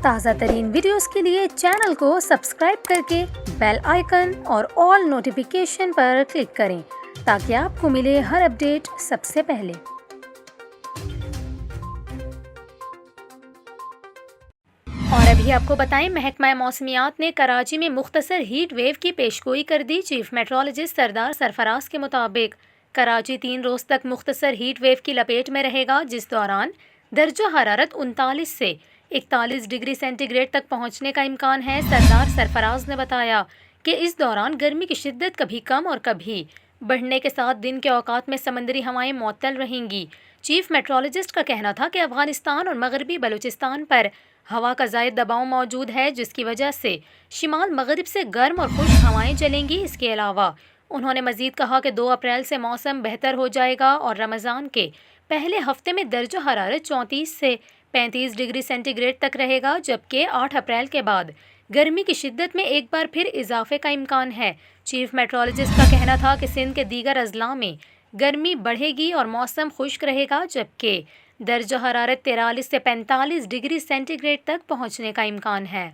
تازہ ترین ویڈیوز کے لیے چینل کو سبسکرائب کر کے بیل آئیکن اور آل نوٹیفیکیشن پر کلک کریں تاکہ آپ کو ملے ہر اپڈیٹ سب سے پہلے۔ اور ابھی آپ کو بتائیں، محکمہ موسمیات نے کراچی میں مختصر ہیٹ ویو کی پیشگوئی کر دی۔ چیف میٹرولوجسٹ سردار سرفراز کے مطابق کراچی 3 روز تک مختصر ہیٹ ویو کی لپیٹ میں رہے گا، جس دوران درجہ حرارت 39 سے 41 ڈگری سینٹی گریڈ تک پہنچنے کا امکان ہے۔ سردار سرفراز نے بتایا کہ اس دوران گرمی کی شدت کبھی کم اور کبھی بڑھنے کے ساتھ دن کے اوقات میں سمندری ہوائیں معطل رہیں گی۔ چیف میٹرولوجسٹ کا کہنا تھا کہ افغانستان اور مغربی بلوچستان پر ہوا کا زائد دباؤ موجود ہے، جس کی وجہ سے شمال مغرب سے گرم اور خشک ہوائیں چلیں گی۔ اس کے علاوہ انہوں نے مزید کہا کہ 2 اپریل سے موسم بہتر ہو جائے گا اور رمضان کے پہلے ہفتے میں درجہ حرارت 34 سے 35 ڈگری سینٹی گریڈ تک رہے گا، جبکہ 8 اپریل کے بعد گرمی کی شدت میں ایک بار پھر اضافے کا امکان ہے۔ چیف میٹرولوجسٹ کا کہنا تھا کہ سندھ کے دیگر اضلاع میں گرمی بڑھے گی اور موسم خشک رہے گا، جبکہ درجہ حرارت 43 سے 45 ڈگری سینٹی گریڈ تک پہنچنے کا امکان ہے۔